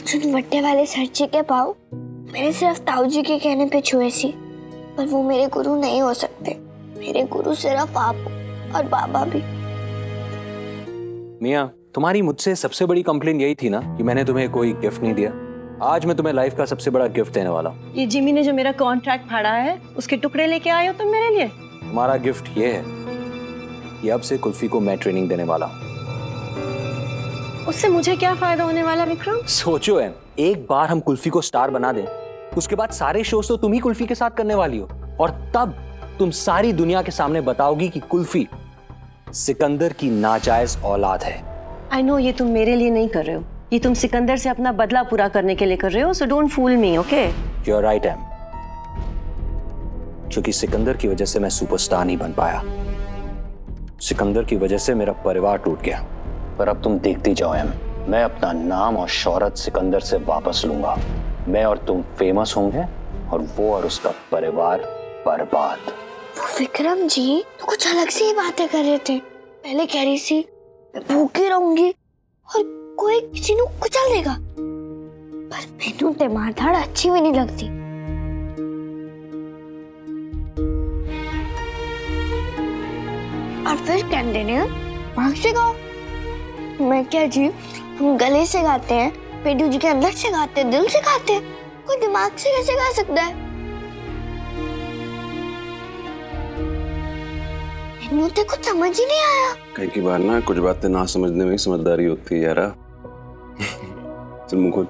आज उन बट्टे वाले सर जी के पाँव मैंने सिर्फ ताऊ जी के कहने पे छुए सी, पर वो मेरे गुरु नहीं हो सकते। मेरे गुरु सिर्फ आप और बाबा भी। मियाँ, तुम्हारी मुझसे सबसे बड़ी कंप्लेंट यही थी ना कि मैंने तुम्हें कोई गिफ्ट नहीं दिया। आज मैं तुम्हें लाइफ का सबसे बड़ा गिफ्ट देने वाला हूँ। ये जिमी ने जो मेरा कॉन्ट्रैक्ट फाड़ा है उसके टुकड़े लेके आए हो तुम मेरे लिए। तुम्हारा गिफ्ट ये है कि अब से कुल्फी को मैं ट्रेनिंग देने वाला हूँ। उससे मुझे क्या फायदा होने वाला विक्रम? सोचो है, एक बार हम कुल्फी को स्टार बना दें, उसके बाद सारे शोज तो तुम ही कुल्फी के साथ करने वाली हो, और तब तुम सारी दुनिया के सामने बताओगी कि कुल्फी सिकंदर की नाजायज औलाद है। आई नो ये तुम मेरे लिए नहीं कर रहे हो, ये तुम सिकंदर से अपना बदला पूरा करने के लिए कर रहे हो। So don't fool me, okay? You are right um, क्योंकि सिकंदर की वजह से मैं सुपरस्टार नहीं बन पाया। सिकंदर की वजह से मेरा परिवार टूट गया, पर अब तुम देखती जाओ एम, मैं अपना नाम और शोहरत सिकंदर से वापस लूंगा। मैं और तुम फेमस होंगे और वो और उसका परिवार बर्बाद। वो विक्रम जी तो कुछ अलग सी ही बातें कर रहे थे। पहले कह रही थी मैं भूखी रहूंगी और कोई किसी को कुचल देगा, पर मैनू ते मारधाड़ अच्छी भी नहीं लगती। और फिर कहते हैं भाग से गाओ। मैं क्या जी, हम गले से गाते हैं, पेटू जी के अंदर से गाते हैं, दिल से गाते हैं, कोई दिमाग से कैसे गा सकता है? मुझे कुछ समझ ही नहीं आया। कई की बार ना कुछ बातें ना समझने में ही समझदारी होती है यारा। चल मुंह खोल।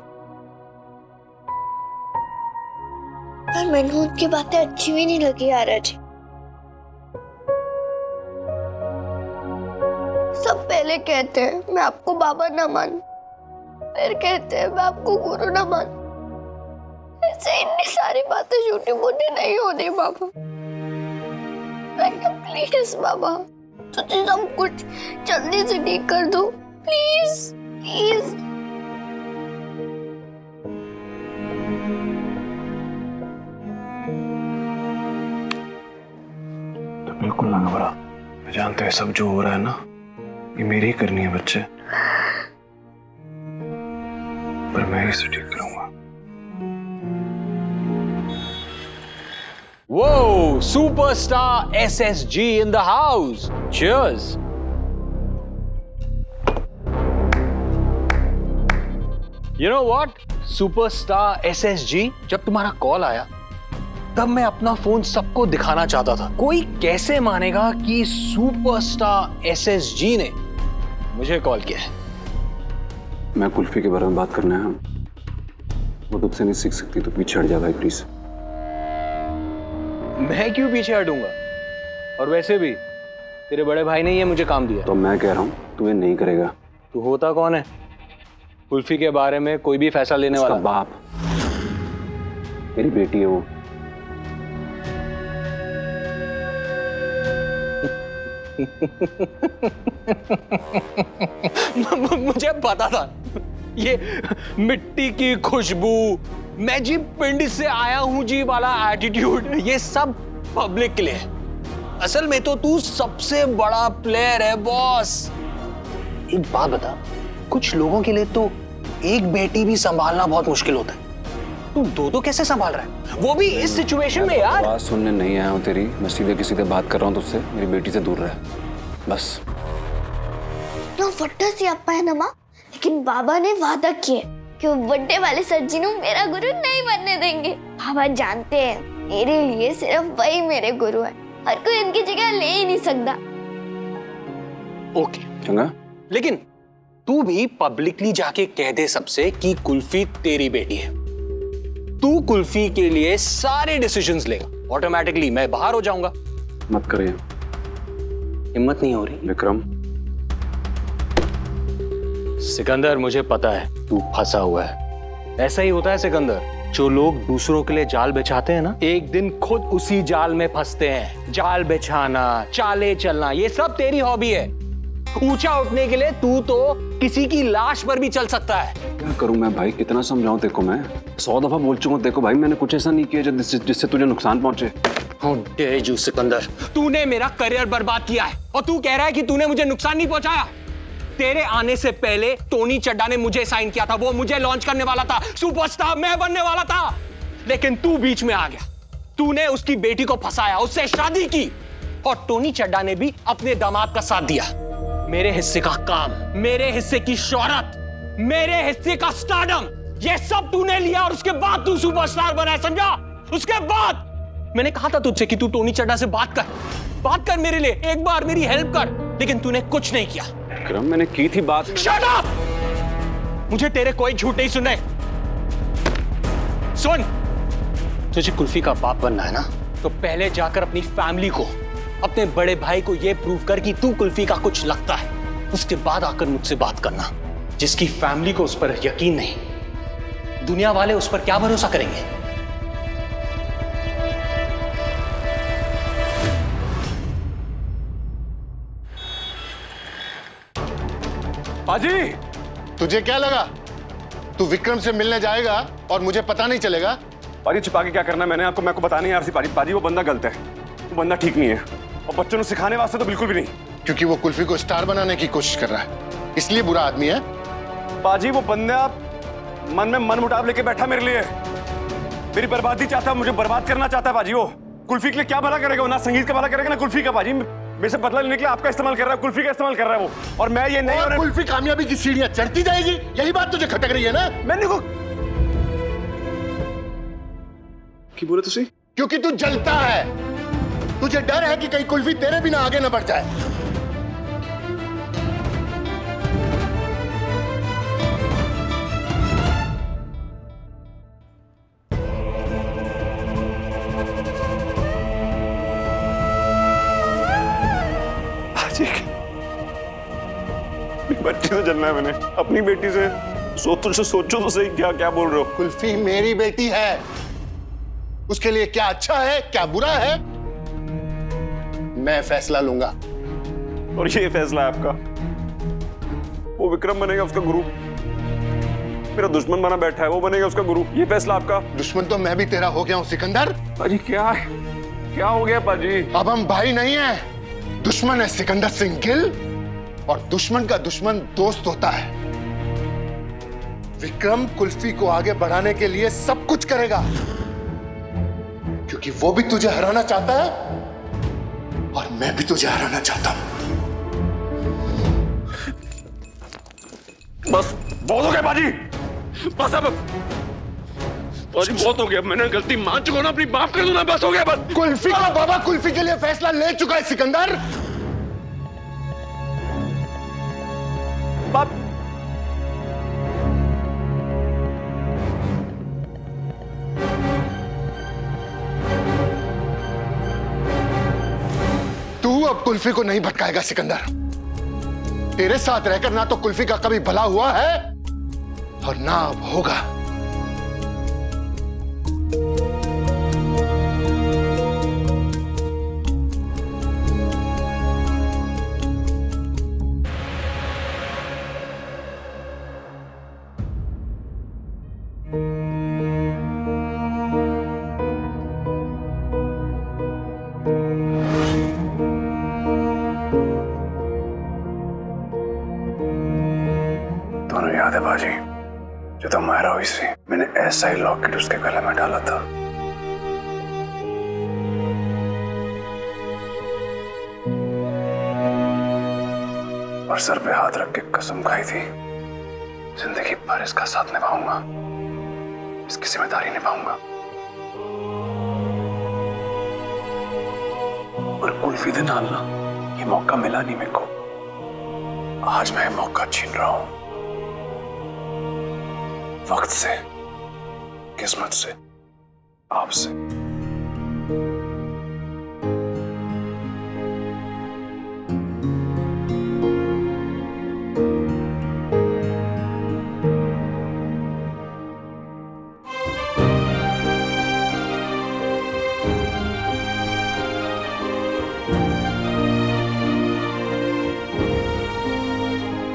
पर मैंने उनकी बातें अच्छी भी नहीं लगी यारा जी। सब पहले कहते हैं मैं आपको बाबा ना मानूं, फिर कहते हैं मैं आपको गुरु ना मानूं। ऐसे इतनी सारी बातें झूठी मूठी नहीं होती बाबा। प्लीज बाबा, तुझे सब कुछ जल्दी से ठीक कर दो, प्लीज प्लीज। तो बिल्कुल ना घबरा, मैं जानता है सब जो हो रहा है ना ये मेरी ही करनी है बच्चे, पर मैं इसे ठीक करूंगा। Whoa, superstar SSG in the house. Cheers. You know what? Superstar SSG, जब तुम्हारा कॉल आया तब मैं अपना फोन सबको दिखाना चाहता था। कोई कैसे मानेगा कि सुपरस्टार SSG ने मुझे कॉल किया है। मैं कुल्फी के बारे में बात करना है, वो तुझसे नहीं सीख सकती, तो पीछे हट जा भाई प्लीज। मैं क्यों पीछे हटूंगा? और वैसे भी तेरे बड़े भाई ने ये मुझे काम दिया। तो मैं कह रहा हूँ तू ये नहीं करेगा। तू होता कौन है कुल्फी के बारे में कोई भी फैसला लेने वाला? बाप, मेरी बेटी है वो। मुझे पता था ये मिट्टी की खुशबू, मैं जी पिंड से आया हूं जी वाला एटीट्यूड, ये सब पब्लिक के लिए है। असल में तो तू सबसे बड़ा प्लेयर है बॉस। एक बात बता, कुछ लोगों के लिए तो एक बेटी भी संभालना बहुत मुश्किल होता है, तू दो कैसे संभाल रहा है, वो भी इस सिचुएशन में यार। बात सुनने नहीं आया हूं तेरी, मैं सीधे किसी से बात कर रहा हूं तुझसे। मेरी बेटी से दूर रह बस। ना फट्टा सी अपा है ना माँ, लेकिन बाबा ने वादा किया कि वो बड़े वाले सर जी मेरा गुरु नहीं बनने देंगे। बाबा जानते हैं मेरे लिए सिर्फ वही मेरे गुरु है, हर कोई उनकी जगह ले ही नहीं सकता। ओके चंगा, लेकिन तू भी पब्लिकली जाके कह दे सबसे कि कुल्फी तेरी बेटी है। तू कुल्फी के लिए सारे डिसीजंस लेगा, ऑटोमेटिकली मैं बाहर हो जाऊंगा। मत करिए। हिम्मत नहीं हो रही विक्रम? सिकंदर, मुझे पता है तू फंसा हुआ है। ऐसा ही होता है सिकंदर, जो लोग दूसरों के लिए जाल बिछाते हैं ना, एक दिन खुद उसी जाल में फंसते हैं। जाल बिछाना, चाले चलना, ये सब तेरी हॉबी है। ऊंचा उठने के लिए तू तो किसी की लाश पर भी चल सकता है। क्या करूं मैं भाई, कितना समझाऊं तेको? मैं 100 दफा बोल चुका हूं देखो भाई, मैंने कुछ ऐसा नहीं किया जिससे तुझे नुकसान पहुंचे। How dare you सिकंदर, तूने मेरा करियर बर्बाद किया है और तू कह रहा है कि तूने मुझे नुकसान नहीं पहुंचाया। तेरे आने से पहले टोनी चड्डा ने मुझे साइन किया था, वो मुझे लॉन्च करने वाला था, सुपरस्टार मैं बनने वाला था। लेकिन तू बीच में आ गया, तूने उसकी बेटी को फंसाया, उससे शादी की, और टोनी चड्डा ने भी अपने दामाद का साथ दिया। मेरे हिस्से का काम, मेरे हिस्से की शोहरत, मेरे हिस्से का स्टारडम, ये सब तूने लिया और उसके बाद तू सुपरस्टार बना, समझा? उसके बाद मैंने कहा था तुझसे कि तू टोनी चड्डा से बात कर मेरे लिए, एक बार मेरी हेल्प कर, लेकिन तूने कुछ नहीं किया। विक्रम, मैंने की थी बात। Shut up! मुझे तेरे कोई झूठ नहीं सुनने। सुन, तुझे कुल्फी का बाप बनना है ना, तो पहले जाकर अपनी फैमिली को, अपने बड़े भाई को यह प्रूव कर कि तू कुल्फी का कुछ लगता है। उसके बाद आकर मुझसे बात करना। जिसकी फैमिली को उस पर यकीन नहीं, दुनिया वाले उस पर क्या भरोसा करेंगे? पाजी, तुझे क्या लगा तू विक्रम से मिलने जाएगा और मुझे पता नहीं चलेगा? पाजी छिपा के क्या करना है मैंने आपको, मैं आपको बताने यार सी पाजी वो बंदा गलत है, वो बंदा ठीक नहीं है, और बच्चों को सिखाने वास्ते तो बिल्कुल भी नहीं। क्योंकि वो कुल्फी को स्टार बनाने की कोशिश कर रहा है, इसलिए बुरा आदमी है। पाजी वो बंदा मन में मन मुटाव लेके बैठा मेरे लिए, मेरी बर्बादी चाहता है, मुझे बर्बाद करना चाहता है। पाजी वो कुल्फी के लिए क्या भला करेगा? ना संगीत का भला करेगा ना कुल्फी का। पाजी मेरे से बदला लेने के लिए आपका इस्तेमाल कर रहा है, कुल्फी का इस्तेमाल कर रहा है वो, और मैं ये नहीं। और कुल्फी कामयाबी की सीढ़ियां चढ़ती जाएगी, यही बात तुझे खटक रही है ना? मैंने को की बोले तुसी? क्योंकि तू जलता है, तुझे डर है कि कहीं कुल्फी तेरे बिना आगे न बढ़ जाए। बच्चे से जलना है मैंने, अपनी बेटी से। सोचो तो सही, क्या क्या बोल रहे हो? कुल्फी मेरी बेटी है, उसके लिए क्या अच्छा है क्या बुरा है मैं फैसला लूंगा। और ये फैसला है आपका? वो विक्रम बनेगा उसका गुरु, मेरा दुश्मन बना बैठा है, वो बनेगा उसका गुरु, ये फैसला आपका? दुश्मन तो मैं भी तेरा हो गया हूं सिकंदर। पाजी क्या है, क्या हो गया पाजी? अब हम भाई नहीं है, दुश्मन है सिकंदर सिंह गिल, और दुश्मन का दुश्मन दोस्त होता है। विक्रम कुल्फी को आगे बढ़ाने के लिए सब कुछ करेगा, क्योंकि वो भी तुझे हराना चाहता है और मैं भी तुझे हराना चाहता हूं। बस बहुत हो गया बाजी, बस अब बाजी बहुत हो गया, मैंने गलती मान चुका ना, अपनी माफ कर दो ना, बस हो गया बस। कुल्फी का बाबा कुल्फी के लिए फैसला ले चुका है सिकंदर। बाप तू अब कुल्फी को नहीं भटकाएगा सिकंदर। तेरे साथ रहकर ना तो कुल्फी का कभी भला हुआ है और ना अब होगा। दोनों याद है बाजी, जो तुम मारा हुई थी, मैंने ऐसा ही लॉकेट उसके गले में डाला था। और सर पे हाथ रख के कसम खाई थी, जिंदगी भर इसका साथ निभाऊंगा, इसकी जिम्मेदारी निभाऊंगा। और कुल्फी दे नाल ना ये मौका मिला नहीं मेरे को, आज मैं मौका छीन रहा हूं, वक्त से, किस्मत से, आपसे।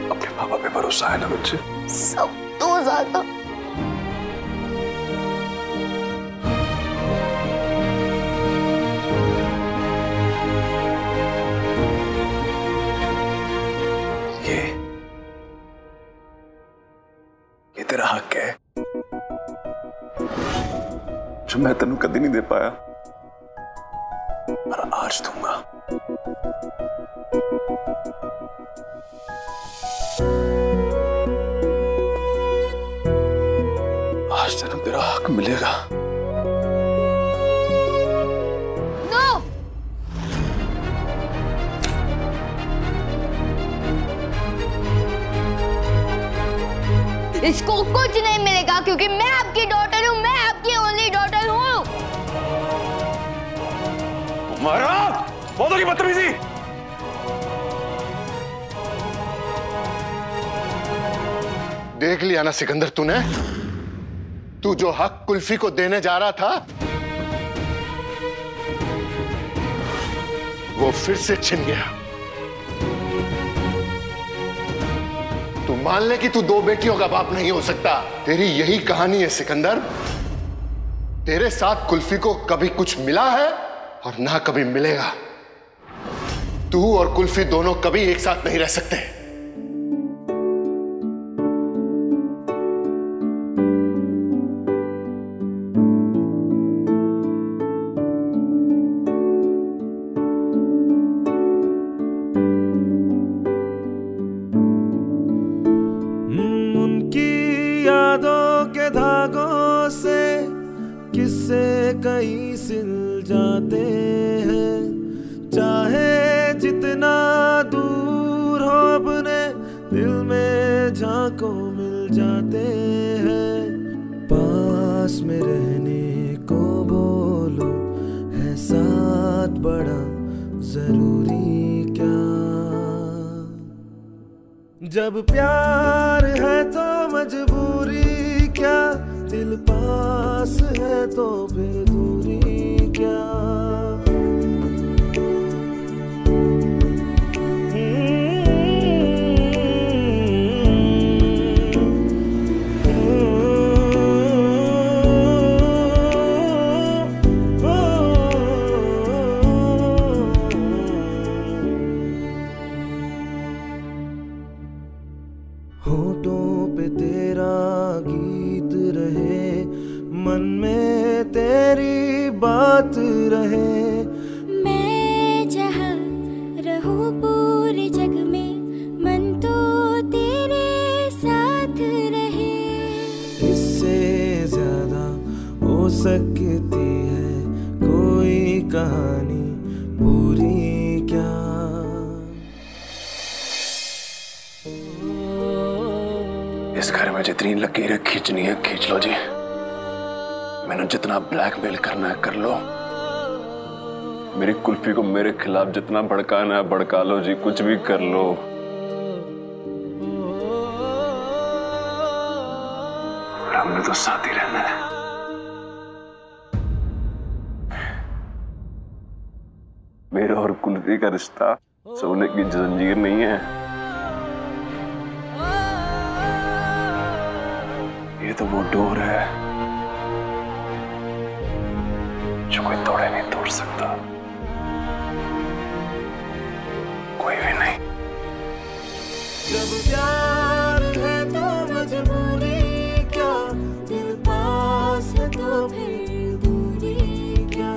अपने पापा पे भरोसा है ना बच्चे? सब तो ज्यादा। ये तेरा हक है जो मैं तेनू कभी नहीं दे पाया, पर आज दूंगा। आज तेनू तेरा हक मिलेगा। इसको कुछ नहीं मिलेगा क्योंकि मैं आपकी डॉटर हूँ, मैं आपकी ओनली डॉटर हूँ। मारा बहुत होगी बदतमीजी। देख लिया ना सिकंदर तूने, तू जो हक कुल्फी को देने जा रहा था वो फिर से छिन गया। तू मान ले कि तू दो बेटियों का बाप नहीं हो सकता। तेरी यही कहानी है सिकंदर। तेरे साथ कुल्फी को कभी कुछ मिला है और ना कभी मिलेगा। तू और कुल्फी दोनों कभी एक साथ नहीं रह सकते। धागों से किस्से कई सिल जाते हैं, चाहे जितना दूर हो अपने दिल में झांको मिल जाते हैं। पास में रहने को बोलो, है साथ बड़ा जरूरी क्या। जब प्यार है तो मजबूरी क्या, दिल पास है तो फिर दूरी क्या। होठों पे तेरा गीत रहे, मन में तेरी बात रहे। मैं जहाँ रहूं पूरे जग में, मन तो तेरे साथ रहे। इससे ज्यादा हो सकती है कोई कहानी पूरी क्या। इस घर में जितनी लकीरें खींचनी है खींच लो जी। मैंने जितना ब्लैकमेल करना है कर लो। मेरी कुल्फी को मेरे खिलाफ जितना भड़काना है भड़का लो जी, कुछ भी कर लो। और हमने तो साथ ही रहना है। मेरा और कुल्फी का रिश्ता सोने की जंजीर नहीं है, ये तो वो डोर है जो कोई तोड़े नहीं तोड़ सकता, कोई भी नहीं। जब प्यार है तो मजबूरी क्या, दिल पास है तो फिर दूरी क्या।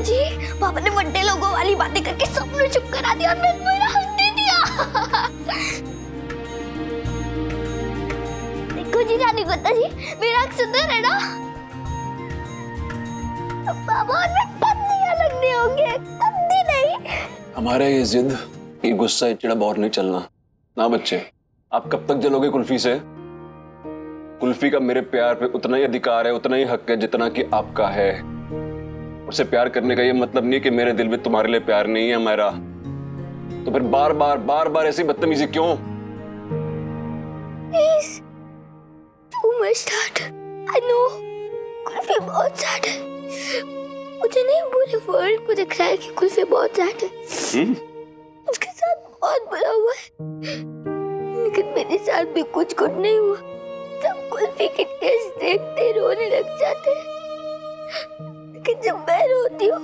जी पापा ने बड़े लोगों वाली बातें करके सबने चुप करा दिया और मेरा हक दे दिया। देखो जी जानी गुत्ता जी, मेरा हक सुंदर है ना। पापा और मैं कभी अलग नहीं होंगे, कभी नहीं। हमारा ये जिद, ये गुस्सा, ये चिढ़ा और नहीं चलना ना बच्चे। आप कब तक जलोगे कुल्फी से? कुल्फी का मेरे प्यार पे उतना ही अधिकार है, उतना ही हक है जितना कि आपका है। उसे प्यार करने का ये मतलब नहीं कि मेरे दिल में तुम्हारे लिए प्यार नहीं है हमारा। तो फिर बार बार ऐसी बदतमीजी क्यों? Please, too much that I know, kulfi बहुत सैड है। मुझे नहीं, पूरे वर्ल्ड को दिख रहा है कि कुल्फी बहुत सैड है। उसके साथ बहुत बुरा हुआ है, लेकिन मेरे साथ भी कुछ गुड नहीं हुआ। सब कुल्फी के टेस्ट देखते रोने लग जाते हैं, लेकिन जब मैं रोती हूँ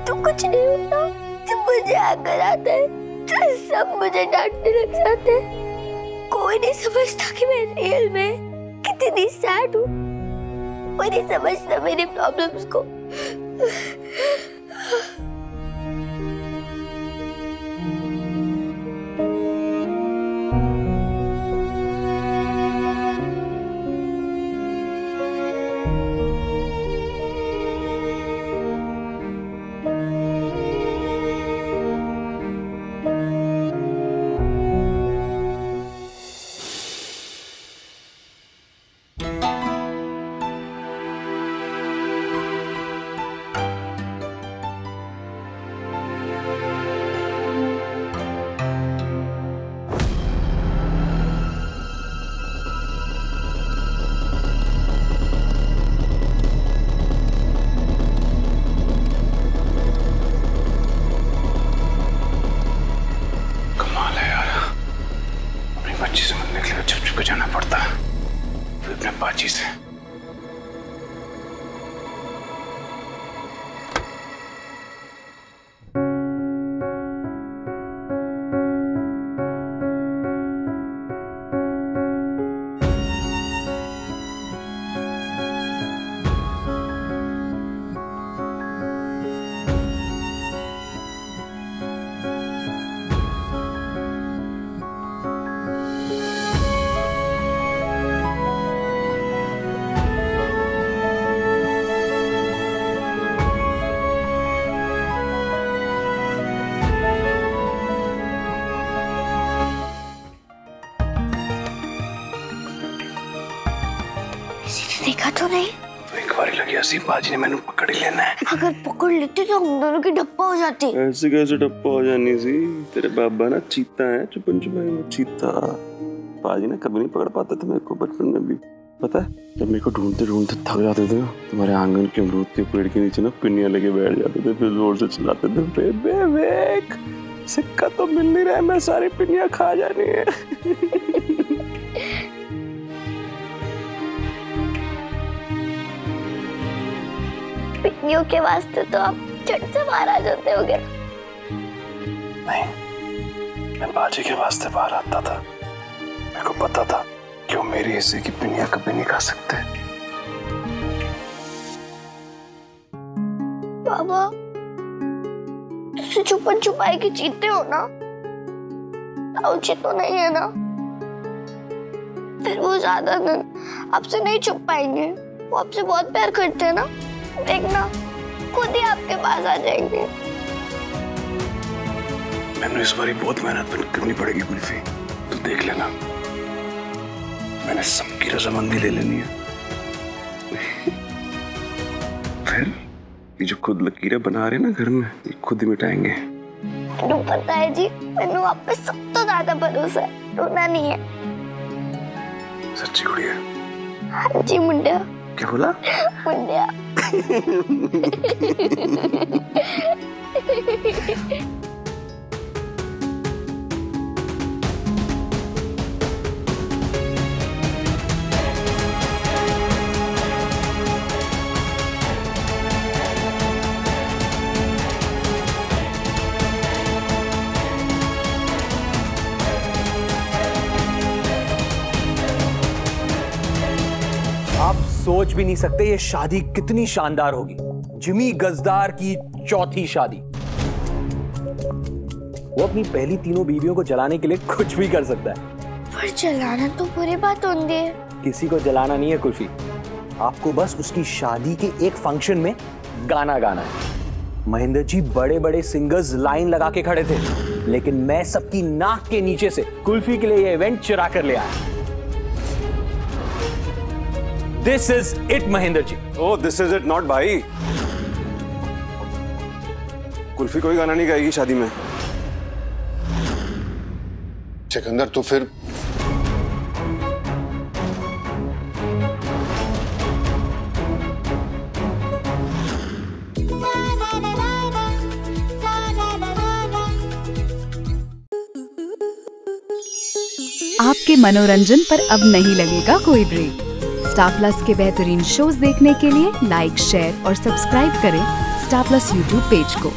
तो कुछ नहीं होता। जब मुझे आकर आता है तो सब मुझे डांटने लग जाते हैं। कोई नहीं समझता कि मैं रियल में कितनी सैड हूँ। कोई नहीं समझता मेरी प्रॉब्लम्स को। जाना पड़ता है अपने बाजी से। देखा तो नहीं? तो एक बार लगी ऐसी बाजी ने मैंने पकड़ ही लेना है। अगर पकड़ लेते तो हम दोनों की डप्पा हो जाती। ऐसे कैसे डप्पा हो जानी सी? तेरे बाबा ना चीता है, चुपन चुपाई चीता। बाजी ने कभी नहीं पकड़ पाते थे मेरे को बचपन में भी, पता है? जब मेरे को ढूंढते ढूंढते थक जाते थे तुम्हारे आंगन के अमरूद के पेड़ के नीचे ना पिन्नियां लेके बैठ जाते थे, फिर जोर से चिल्लाते थे बेबे सिक्का तो मिल नहीं रहा है, मैं सारी पिन्नियां खा जानी है। पिन्नियों के वास्ते तो आप झट से बाहर आ जाते होगे। नहीं, मैं बाजी के वास्ते बाहर आता था। मेरे को पता था कि वो मेरे हिस्से की पिन्नियां कभी नहीं खा सकते। बाबा, तुझसे छुपन छुपाई के चीते हो ना, उचित तो नहीं है ना? फिर वो ज्यादा दिन आपसे नहीं छुप पाएंगे। वो आपसे बहुत प्यार करते हैं ना, देखना खुद ही आपके पास आ जाएंगे। मैंने इस बारी बहुत मेहनत करनी पड़ेगी कुल्फी, तू देख लेना। मैंने सबकी रजामंदी ले लेनी है। फिर ये जो खुद लकीरें बना रहे ना घर में, ये खुद ही मिटाएंगे। मैनू पता है जी, मैनू आप पे सब तो ज्यादा भरोसा है, रोना नहीं है। सच्ची गुड़िया? हाँ जी मुंडिया। क्या बोला? मुंडिया। आप सोच भी नहीं सकते ये शादी कितनी शानदार होगी। जिमी गजदार की चौथी शादी। वो अपनी पहली तीनों बीवियों को जलाने के लिए कुछ भी कर सकता है। पर जलाना तो बुरी बात होती है। किसी को जलाना नहीं है कुल्फी, आपको बस उसकी शादी के एक फंक्शन में गाना गाना है। महेंद्र जी बड़े बड़े सिंगर्स लाइन लगा के खड़े थे, लेकिन मैं सबकी नाक के नीचे से कुल्फी के लिए ये इवेंट चुरा कर ले आया। This is it, Mahendra ji. Oh, this is it, not भाई। कुल्फी कोई गाना नहीं गाएगी शादी में। सिकंदर तो फिर आपके मनोरंजन पर अब नहीं लगेगा कोई ब्रेक। स्टार प्लस के बेहतरीन शोज देखने के लिए लाइक, शेयर और सब्सक्राइब करें स्टार प्लस यूट्यूब पेज को।